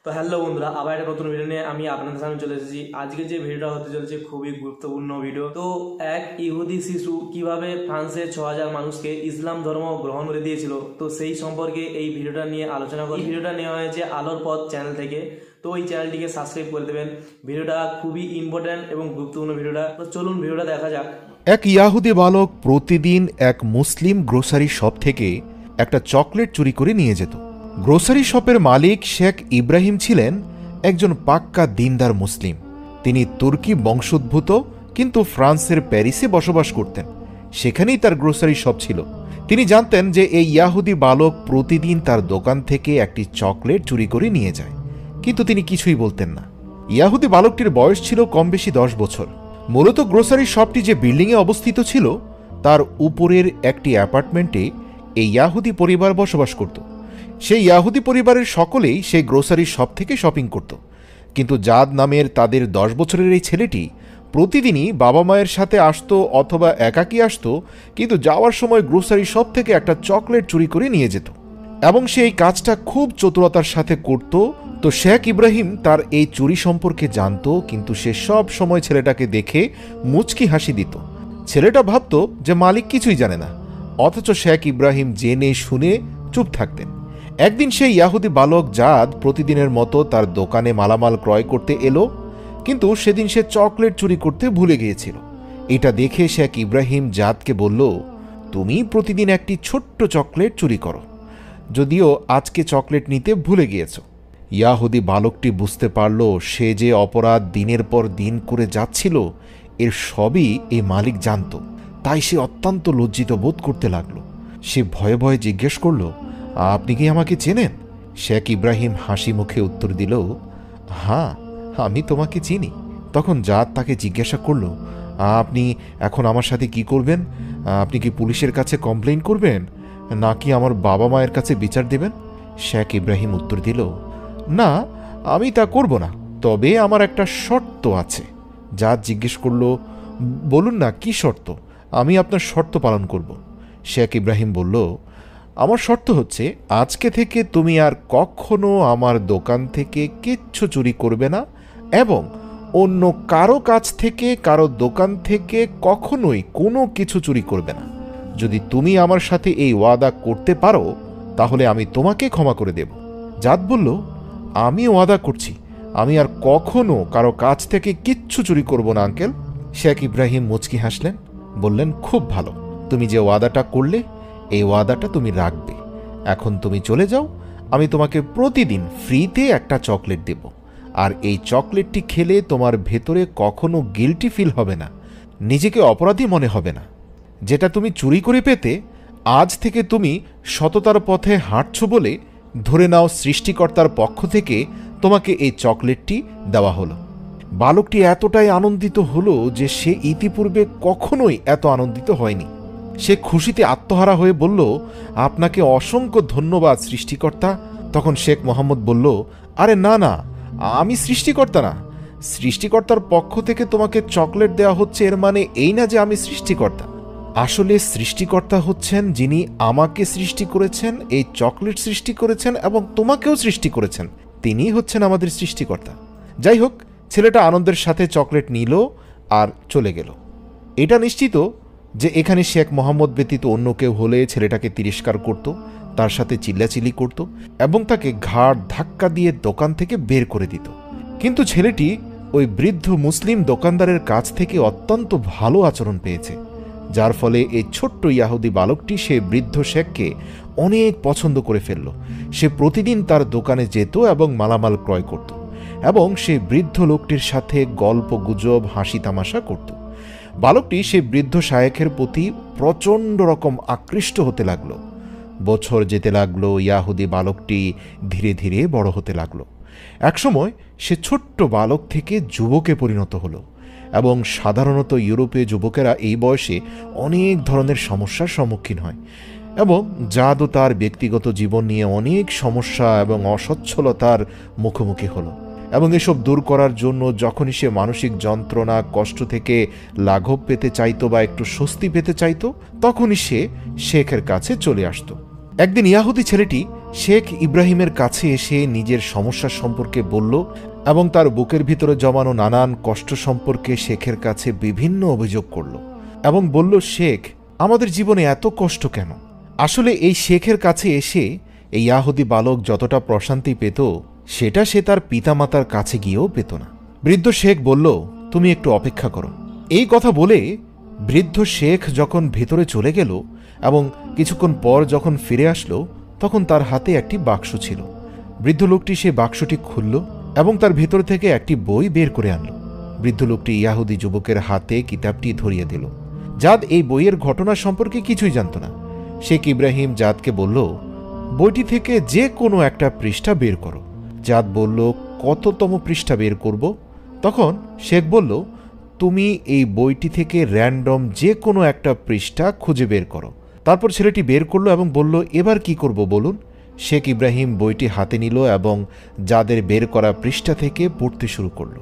তো হ্যালো বন্ধুরা, আবার একটা নতুন ভিডিও নিয়ে আমি আপনাদের সামনে চলে এসেছি। আজকে যে ভিডিওটা হতে চলেছে খুবই গুরুত্বপূর্ণ ভিডিও। তো এক ইহুদি শিশু কিভাবে ফ্রান্সের 6000 মানুষকে ইসলাম ধর্ম গ্রহণ করে দিয়েছিল, তো সেই সম্পর্কে এই ভিডিওটা নিয়ে আলোচনা করি। ভিডিওটা নেওয়া হয়েছে আলোর পথ চ্যানেল থেকে, তো এই চ্যানেলটিকে সাবস্ক্রাইব করে দেবেন। ভিডিওটা খুবই ইম্পর্টেন্ট এবং গুরুত্বপূর্ণ ভিডিওটা। তো চলুন ভিডিওটা দেখা যাক। এক ইয়াহুদি বালক প্রতিদিন এক মুসলিম গ্রোসারি শপ থেকে একটা চকলেট চুরি করে নিয়ে যেত। গ্রোসারি শপের মালিক শেখ ইব্রাহিম ছিলেন একজন পাক্কা দিনদার মুসলিম। তিনি তুর্কি বংশোদ্ভূত, কিন্তু ফ্রান্সের প্যারিসে বসবাস করতেন। সেখানেই তার গ্রোসারি শপ ছিল। তিনি জানতেন যে এই ইয়াহুদি বালক প্রতিদিন তার দোকান থেকে একটি চকলেট চুরি করে নিয়ে যায়, কিন্তু তিনি কিছুই বলতেন না। ইয়াহুদি বালকটির বয়স ছিল কম বেশি 10 বছর। মূলত গ্রোসারি শপটি যে বিল্ডিংয়ে অবস্থিত ছিল, তার উপরের একটি অ্যাপার্টমেন্টে এই ইয়াহুদি পরিবার বসবাস করত। সেই ইয়াহুদি পরিবারের সকলেই সেই গ্রোসারি শপ থেকে শপিং করত, কিন্তু জাদ নামের তাদের 10 বছরের এই ছেলেটি প্রতিদিনই বাবা মায়ের সাথে আসতো অথবা একাকী আসতো, কিন্তু যাওয়ার সময় গ্রোসারি শপ থেকে একটা চকলেট চুরি করে নিয়ে যেত এবং সে এই কাজটা খুব চতুরতার সাথে করত। তো শেখ ইব্রাহিম তার এই চুরি সম্পর্কে জানত, কিন্তু সে সব সময় ছেলেটাকে দেখে মুচকি হাসি দিত। ছেলেটা ভাবত যে মালিক কিছুই জানে না, অথচ শেখ ইব্রাহিম জেনে শুনে চুপ থাকতেন। একদিন সেই ইয়াহুদি বালক জাদ প্রতিদিনের মতো তার দোকানে মালামাল ক্রয় করতে এলো, কিন্তু সেদিন সে চকলেট চুরি করতে ভুলে গিয়েছিল। এটা দেখে শেখ ইব্রাহিম জাদকে বলল, তুমি প্রতিদিন একটি ছোট্ট চকলেট চুরি করো, যদিও আজকে চকলেট নিতে ভুলে গিয়েছ। ইয়াহুদি বালকটি বুঝতে পারল সে যে অপরাধ দিনের পর দিন করে যাচ্ছিল, এর সবই এই মালিক জানত। তাই সে অত্যন্ত লজ্জিত বোধ করতে লাগলো। সে ভয়ে ভয়ে জিজ্ঞেস করল, আপনি কি আমাকে চেনেন? শেখ ইব্রাহিম হাসি মুখে উত্তর দিল, হ্যাঁ, আমি তোমাকে চিনি। তখন জাদ তাকে জিজ্ঞাসা করল, আপনি এখন আমার সাথে কি করবেন? আপনি কি পুলিশের কাছে কমপ্লেইন করবেন, নাকি আমার বাবা মায়ের কাছে বিচার দেবেন? শেখ ইব্রাহিম উত্তর দিল, না, আমি তা করব না, তবে আমার একটা শর্ত আছে। জাদ জিজ্ঞেস করল, বলুন না, কি শর্ত? আমি আপনার শর্ত পালন করব। শেখ ইব্রাহিম বলল, আমার শর্ত হচ্ছে, আজকে থেকে তুমি আর কখনো আমার দোকান থেকে কিচ্ছু চুরি করবে না এবং অন্য কারো কাছ থেকে, কারো দোকান থেকে কখনোই কোনো কিছু চুরি করবে না। যদি তুমি আমার সাথে এই ওয়াদা করতে পারো, তাহলে আমি তোমাকে ক্ষমা করে দেব। জাদ বলল, আমি ওয়াদা করছি, আমি আর কখনো কারো কাছ থেকে কিচ্ছু চুরি করব না আঙ্কেল। শেখ ইব্রাহিম মুচকি হাসলেন, বললেন, খুব ভালো, তুমি যে ওয়াদাটা করলে এই ওয়াদাটা তুমি রাখবে। এখন তুমি চলে যাও, আমি তোমাকে প্রতিদিন ফ্রিতে একটা চকলেট দেব, আর এই চকলেটটি খেলে তোমার ভেতরে কখনো গিল্টি ফিল হবে না, নিজেকে অপরাধী মনে হবে না। যেটা তুমি চুরি করে পেতে, আজ থেকে তুমি সততার পথে হাঁটছ বলে ধরে নাও সৃষ্টিকর্তার পক্ষ থেকে তোমাকে এই চকলেটটি দেওয়া হলো। বালকটি এতটাই আনন্দিত হলো যে সে ইতিপূর্বে কখনোই এত আনন্দিত হয়নি। সে খুশিতে আত্মহারা হয়ে বলল, আপনাকে অসংখ্য ধন্যবাদ সৃষ্টিকর্তা। তখন শেখ মোহাম্মদ বলল, আরে না না, আমি সৃষ্টিকর্তা না। সৃষ্টিকর্তার পক্ষ থেকে তোমাকে চকলেট দেওয়া হচ্ছে, এর মানে এই না যে আমি সৃষ্টিকর্তা। আসলে সৃষ্টিকর্তা হচ্ছেন যিনি আমাকে সৃষ্টি করেছেন, এই চকলেট সৃষ্টি করেছেন এবং তোমাকেও সৃষ্টি করেছেন, তিনিই হচ্ছেন আমাদের সৃষ্টিকর্তা। যাই হোক, ছেলেটা আনন্দের সাথে চকলেট নিল আর চলে গেল। এটা নিশ্চিত যে এখানে শেখ মোহাম্মদ ব্যতীত অন্য কেউ হলে ছেলেটাকে তিরস্কার করত, তার সাথে চিল্লাচিল্লি করত এবং তাকে ঘাড় ধাক্কা দিয়ে দোকান থেকে বের করে দিত। কিন্তু ছেলেটি ওই বৃদ্ধ মুসলিম দোকানদারের কাছ থেকে অত্যন্ত ভালো আচরণ পেয়েছে, যার ফলে এই ছোট্ট ইয়াহুদি বালকটি সে বৃদ্ধ শেখকে অনেক পছন্দ করে ফেলল। সে প্রতিদিন তার দোকানে যেত এবং মালামাল ক্রয় করত এবং সে বৃদ্ধ লোকটির সাথে গল্প গুজব, হাসি তামাশা করত। বালকটি সে বৃদ্ধ শায়েখের প্রতি প্রচণ্ড রকম আকৃষ্ট হতে লাগল। বছর যেতে লাগলো, ইয়াহুদি বালকটি ধীরে ধীরে বড় হতে লাগল। একসময় সে ছোট্ট বালক থেকে যুবকে পরিণত হলো এবং সাধারণত ইউরোপীয় যুবকেরা এই বয়সে অনেক ধরনের সমস্যার সম্মুখীন হয় এবং জাদও তার ব্যক্তিগত জীবন নিয়ে অনেক সমস্যা এবং অসচ্ছলতার মুখোমুখি হলো। এবং এসব দূর করার জন্য যখনই সে মানসিক যন্ত্রণা, কষ্ট থেকে লাঘব পেতে চাইত বা একটু স্বস্তি পেতে চাইত, তখনই সে শেখের কাছে চলে আসত। একদিন ইয়াহুদি ছেলেটি শেখ ইব্রাহিমের কাছে এসে নিজের সমস্যার সম্পর্কে বলল এবং তার বুকের ভিতরে জমানো নানান কষ্ট সম্পর্কে শেখের কাছে বিভিন্ন অভিযোগ করল এবং বলল, শেখ, আমাদের জীবনে এত কষ্ট কেন? আসলে এই শেখের কাছে এসে এই ইয়াহুদি বালক যতটা প্রশান্তি পেত সেটা সে তার পিতামাতার কাছে গিয়েও পেত না। বৃদ্ধ শেখ বলল, তুমি একটু অপেক্ষা করো। এই কথা বলে বৃদ্ধ শেখ যখন ভেতরে চলে গেল এবং কিছুক্ষণ পর যখন ফিরে আসলো তখন তার হাতে একটি বাক্স ছিল। বৃদ্ধ লোকটি সে বাক্সটি খুলল এবং তার ভেতর থেকে একটি বই বের করে আনল। বৃদ্ধ লোকটি ইয়াহুদি যুবকের হাতে কিতাবটি ধরিয়ে দিল। জাদ এই বইয়ের ঘটনা সম্পর্কে কিছুই জানত না। শেখ ইব্রাহিম জাদকে বলল, বইটি থেকে যে কোনো একটা পৃষ্ঠা বের করো। জাদ বলল, কততম পৃষ্ঠা বের করব? তখন শেখ বলল, তুমি এই বইটি থেকে র্যান্ডম যে কোনো একটা পৃষ্ঠা খুঁজে বের করো। তারপর ছেলেটি বের করলো এবং বলল, এবার কি করব বলুন? শেখ ইব্রাহিম বইটি হাতে নিল এবং জাদের বের করা পৃষ্ঠা থেকে পড়তে শুরু করল।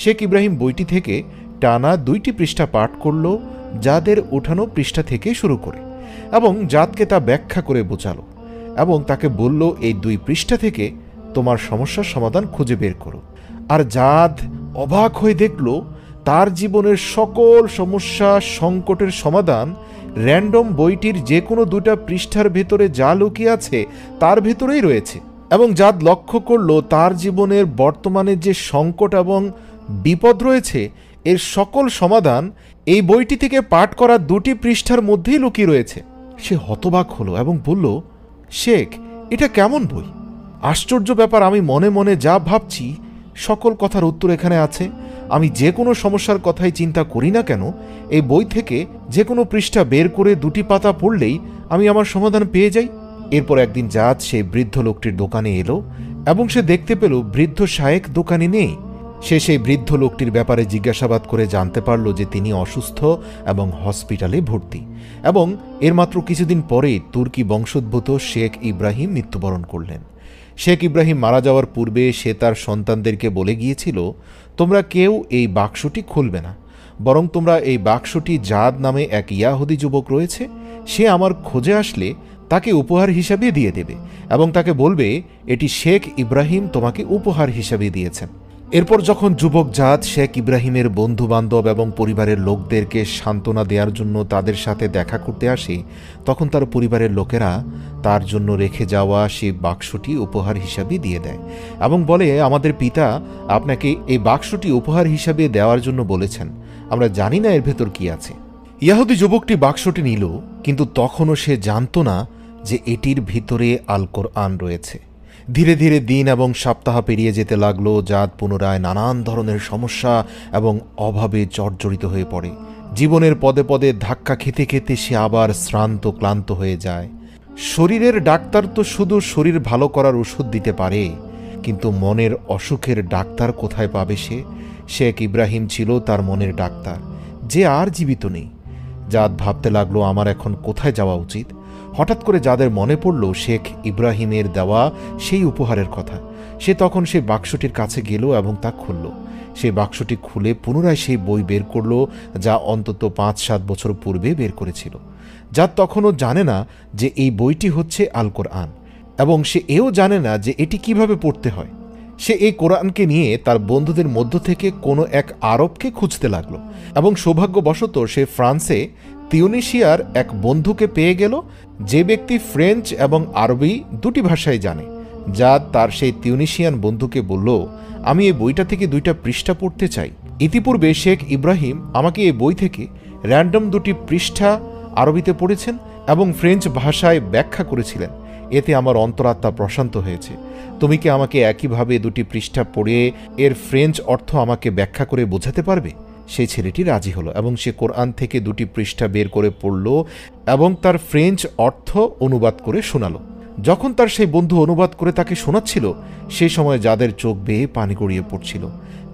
শেখ ইব্রাহিম বইটি থেকে টানা 2টি পৃষ্ঠা পাঠ করল, জাদের উঠানো পৃষ্ঠা থেকে শুরু করে, এবং জাদকে তা ব্যাখ্যা করে বোঝালো এবং তাকে বলল, এই 2 পৃষ্ঠা থেকে তোমার সমস্যার সমাধান খুঁজে বের করো। আর জাদ অবাক হয়ে দেখল তার জীবনের সকল সমস্যা সংকটের সমাধান র্যান্ডম বইটির যে কোনো 2টা পৃষ্ঠার ভেতরে যা লুকিয়ে আছে তার ভেতরেই রয়েছে। এবং জাদ লক্ষ্য করল তার জীবনের বর্তমানে যে সংকট এবং বিপদ রয়েছে এর সকল সমাধান এই বইটি থেকে পাঠ করা 2টি পৃষ্ঠার মধ্যেই লুকিয়ে রয়েছে। সে হতবাক হলো এবং বলল, শেখ, এটা কেমন বই? আশ্চর্য ব্যাপার, আমি মনে মনে যা ভাবছি সকল কথার উত্তর এখানে আছে। আমি যে কোনো সমস্যার কথাই চিন্তা করি না কেন, এই বই থেকে যে কোনো পৃষ্ঠা বের করে 2টি পাতা পড়লেই আমি আমার সমাধান পেয়ে যাই। এরপর একদিন জাদ সেই বৃদ্ধ লোকটির দোকানে এলো এবং সে দেখতে পেল বৃদ্ধ শায়েখ দোকানে নেই। সে সেই বৃদ্ধ লোকটির ব্যাপারে জিজ্ঞাসাবাদ করে জানতে পারল যে তিনি অসুস্থ এবং হসপিটালে ভর্তি, এবং এর মাত্র কিছুদিন পরে তুর্কি বংশোদ্ভূত শেখ ইব্রাহিম মৃত্যুবরণ করলেন। শেখ ইব্রাহিম মারা যাওয়ার পূর্বে সে তার সন্তানদেরকে বলে গিয়েছিল, তোমরা কেউ এই বাক্সটি খুলবে না, বরং তোমরা এই বাক্সটি জাদ নামে এক ইয়াহুদি যুবক রয়েছে, সে আমার খোঁজে আসলে তাকে উপহার হিসাবে দিয়ে দেবে এবং তাকে বলবে এটি শেখ ইব্রাহিম তোমাকে উপহার হিসাবে দিয়েছেন। এরপর যখন যুবক জাদ শেখ ইব্রাহিমের বন্ধু বান্ধব এবং পরিবারের লোকদেরকে সান্ত্বনা দেওয়ার জন্য তাদের সাথে দেখা করতে আসে, তখন তার পরিবারের লোকেরা তার জন্য রেখে যাওয়া সেই বাক্সটি উপহার হিসাবে দিয়ে দেয় এবং বলে, আমাদের পিতা আপনাকে এই বাক্সটি উপহার হিসাবে দেওয়ার জন্য বলেছেন, আমরা জানি না এর ভেতর কি আছে। ইয়াহুদি যুবকটি বাক্সটি নিল, কিন্তু তখনও সে জানত না যে এটির ভিতরে আল কোরআন রয়েছে। ধীরে ধীরে দিন এবং সপ্তাহ পেরিয়ে যেতে লাগলো। জাদ পুনরায় নানান ধরনের সমস্যা এবং অভাবে জর্জরিত হয়ে পড়ে। জীবনের পদে পদে ধাক্কা খেতে খেতে সে আবার শ্রান্ত ক্লান্ত হয়ে যায়। শরীরের ডাক্তার তো শুধু শরীর ভালো করার ওষুধ দিতে পারে, কিন্তু মনের অসুখের ডাক্তার কোথায় পাবে সে? শেখ ইব্রাহিম ছিল তার মনের ডাক্তার, যে আর জীবিত নেই। জাদ ভাবতে লাগলো, আমার এখন কোথায় যাওয়া উচিত? হঠাৎ করে যাদের মনে পড়ল শেখ ইব্রাহিমের দেওয়া সেই উপহারের কথা। সে তখন সেই বাক্সটির কাছে গেল এবং তা খুলল। সেই বাক্সটি খুলে পুনরায় সেই বই বের করল, যা অন্তত 5-7 বছর পূর্বে বের করেছিল। জাদ তখনও জানে না যে এই বইটি হচ্ছে আল কোরআন, এবং সে এও জানে না যে এটি কিভাবে পড়তে হয়। সে এই কোরআনকে নিয়ে তার বন্ধুদের মধ্য থেকে কোনো এক আরবকে খুঁজতে লাগল, এবং সৌভাগ্যবশত সে ফ্রান্সে তিউনিশিয়ার এক বন্ধুকে পেয়ে গেল, যে ব্যক্তি ফ্রেঞ্চ এবং আরবি 2টি ভাষাই জানে। জাদ তার সেই তিউনিশিয়ান বন্ধুকে বলল, আমি এই বইটা থেকে 2টা পৃষ্ঠা পড়তে চাই। ইতিপূর্বে শেখ ইব্রাহিম আমাকে এই বই থেকে র্যান্ডম 2টি পৃষ্ঠা আরবিতে পড়েছেন এবং ফ্রেঞ্চ ভাষায় ব্যাখ্যা করেছিলেন। এতে আমার অন্তরাত্মা প্রশান্ত হয়েছে। তুমি কি আমাকে একইভাবে 2টি পৃষ্ঠা পড়ে এর ফ্রেঞ্চ অর্থ আমাকে ব্যাখ্যা করে বোঝাতে পারবে? সেই ছেলেটি রাজি হলো এবং সে কোরআন থেকে 2টি পৃষ্ঠা বের করে পড়ল এবং তার ফ্রেঞ্চ অর্থ অনুবাদ করে শোনালো। যখন তার সেই বন্ধু অনুবাদ করে তাকে শোনাচ্ছিল, সেই সময় যাদের চোখ বেয়ে পানি গড়িয়ে পড়ছিল,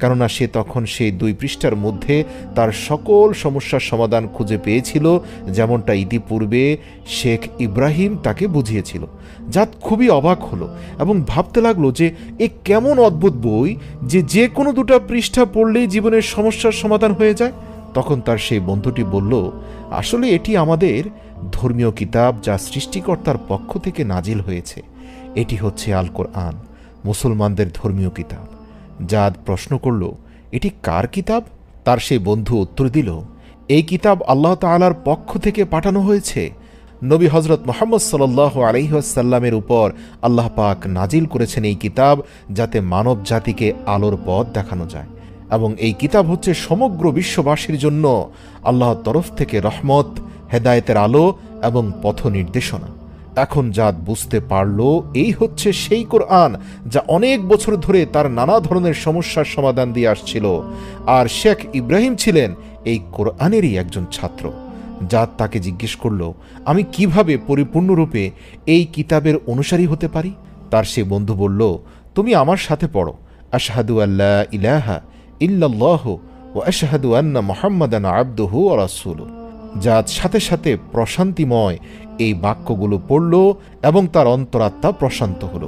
কেননা সে তখন সেই 2 পৃষ্ঠার মধ্যে তার সকল সমস্যার সমাধান খুঁজে পেয়েছিল, যেমনটা ইতিপূর্বে শেখ ইব্রাহিম তাকে বুঝিয়েছিল। জাদ খুবই অবাক হলো এবং ভাবতে লাগলো যে এ কেমন অদ্ভুত বই যে কোনো 2টা পৃষ্ঠা পড়লেই জীবনের সমস্যার সমাধান হয়ে যায়। তখন তার সেই বন্ধুটি বলল, আসলে এটি আমাদের ধর্মীয় কিতাব, যা সৃষ্টিকর্তার পক্ষ থেকে নাজিল হয়েছে। এটি হচ্ছে আল কোরআন, মুসলমানদের ধর্মীয় কিতাব। জাদ প্রশ্ন করল, এটি কার কিতাব? তার সেই বন্ধু উত্তর দিল, এই কিতাব আল্লাহ তাআলার পক্ষ থেকে পাঠানো হয়েছে। নবী হজরত মুহাম্মদ সাল্লাল্লাহু আলাইহি ওয়াসাল্লামের উপর আল্লাহ পাক নাজিল করেছেন এই কিতাব, যাতে মানব জাতিকে আলোর পথ দেখানো যায়, এবং এই কিতাব হচ্ছে সমগ্র বিশ্ববাসীর জন্য আল্লাহর তরফ থেকে রহমত, হেদায়েতের আলো এবং পথ নির্দেশনা। এখন জাদ বুঝতে পারল এই হচ্ছে সেই কোরআন যা অনেক বছর ধরে তার নানা ধরনের সমস্যার সমাধান দিয়ে আসছিল, আর শেখ ইব্রাহিম ছিলেন এই কোরআনেরই একজন ছাত্র। জাদ তাকে জিজ্ঞেস করল, আমি কিভাবে পরিপূর্ণরূপে এই কিতাবের অনুসারী হতে পারি? তার সে বন্ধু বলল, তুমি আমার সাথে পড়ো, আশহাদু আল্লা ইলাহা ইল্লাল্লাহু ওয়া আশহাদু আন্না মুহাম্মাদান আবদুহু ওয়া রাসূলুহু। জাদ সাথে সাথে প্রশান্তিময় এই বাক্যগুলো পড়ল এবং তার অন্তরাত্মা প্রশান্ত হল।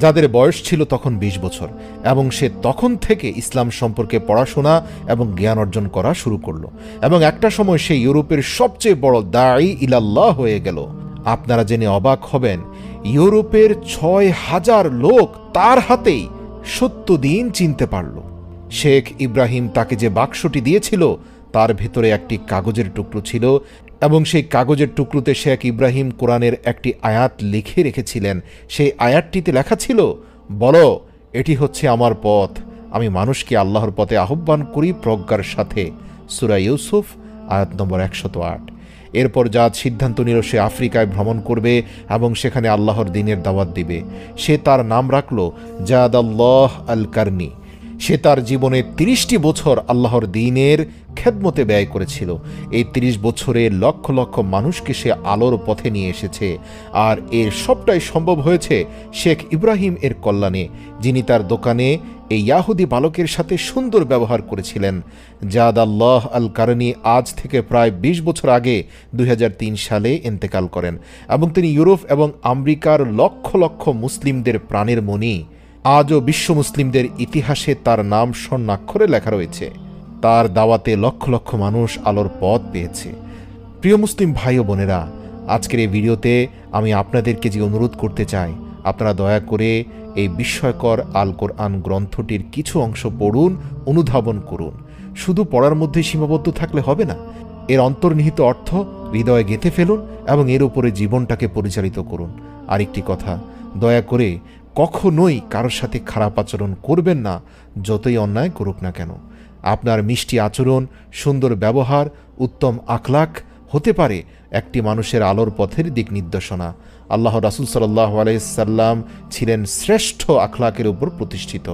যাদের বয়স ছিল তখন ২০ বছর, এবং সে তখন থেকে ইসলাম সম্পর্কে পড়াশোনা এবং জ্ঞান অর্জন করা শুরু করল, এবং একটা সময় সে ইউরোপের সবচেয়ে বড় দাঈ ইলাল্লাহ হয়ে গেল। আপনারা জেনে অবাক হবেন, ইউরোপের ৬,০০০ লোক তার হাতেই ৭০ দিন চিনতে পারল। শেখ ইব্রাহিম তাকে যে বাক্সটি দিয়েছিল তার ভেতরে একটি কাগজের টুকরো ছিল, এবং সেই কাগজের টুকরোতে শেখ ইব্রাহিম কোরআনের একটি আয়াত লিখে রেখেছিলেন। সেই আয়াতটিতে লেখা ছিল, বলো, এটি হচ্ছে আমার পথ, আমি মানুষকে আল্লাহর পথে আহ্বান করি প্রজ্ঞার সাথে। সূরা ইউসুফ আয়াত নম্বর ১০৮। এরপর জাদ সিদ্ধান্ত নিল সে আফ্রিকায় ভ্রমণ করবে এবং সেখানে আল্লাহর দ্বীনের দাওয়াত দিবে। সে তার নাম রাখল জাদ আল্লাহ আল কারনি। সে তার জীবনে ৩০টি বছর আল্লাহর দ্বীনের খেদমতে ব্যয় করেছিল। এই ৩০ বছরে লক্ষ লক্ষ মানুষকে সে আলোর পথে নিয়ে এসেছে, আর এর সবটাই সম্ভব হয়েছে শেখ ইব্রাহিম এর কল্যাণে, যিনি তার দোকানে এই ইয়াহুদি বালকের সাথে সুন্দর ব্যবহার করেছিলেন। জাদ আল্লাহ আল কারনি আজ থেকে প্রায় ২০ বছর আগে ২০০৩ সালে ইন্তেকাল করেন, এবং তিনি ইউরোপ এবং আমেরিকার লক্ষ লক্ষ মুসলিমদের প্রাণের মণি। আজও বিশ্ব মুসলিমদের ইতিহাসে তার নাম স্বর্ণাক্ষরে লেখা রয়েছে। তার দাওয়াতে লক্ষ লক্ষ মানুষ আলোর পথ পেয়েছে। প্রিয় মুসলিম ভাই ও বোনেরা, আজকের এই ভিডিওতে আমি আপনাদেরকে যে অনুরোধ করতে চাই, আপনারা দয়া করে এই বিস্ময়কর আল কোরআন গ্রন্থটির কিছু অংশ পড়ুন, অনুধাবন করুন। শুধু পড়ার মধ্যে সীমাবদ্ধ থাকলে হবে না, এর অন্তর্নিহিত অর্থ হৃদয়ে গেঁথে ফেলুন এবং এর উপরে জীবনটাকে পরিচালিত করুন। আরেকটি কথা, দয়া করে কখনোই কারোর সাথে খারাপ আচরণ করবেন না, যতই অন্যায় করুক না কেন। আপনার মিষ্টি আচরণ, সুন্দর ব্যবহার, উত্তম আখলাক হতে পারে একটি মানুষের আলোর পথের দিক নির্দেশনা। আল্লাহ রাসূল সাল্লাল্লাহু আলাইহি সাল্লাম ছিলেন শ্রেষ্ঠ আখলাকের উপর প্রতিষ্ঠিত।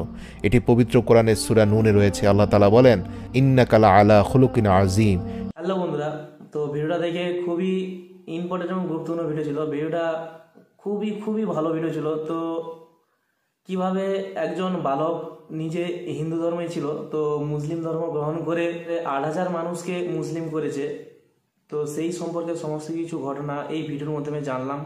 এটি পবিত্র কোরআনের সূরা নূনে রয়েছে। আল্লাহ তাআলা বলেন, ইন্নাকা লাআলা খুলুকিন আযীম। হ্যালো বন্ধুরা, তো ভিডিওটা দেখে খুবই ইম্পর্টেন্ট এবং গুরুত্বপূর্ণ ভিডিও ছিল। ভিডিওটা খুবই ভালো ভিডিও ছিল। তো কিভাবে একজন বালক নিজে হিন্দু ধর্মে ছিল, তো মুসলিম ধর্ম গ্রহণ করে ৮,০০০ মানুষকে মুসলিম করেছে, তো সেই সম্পর্কে সমস্ত কিছু ঘটনা এই ভিডিওর মাধ্যমে জানলাম।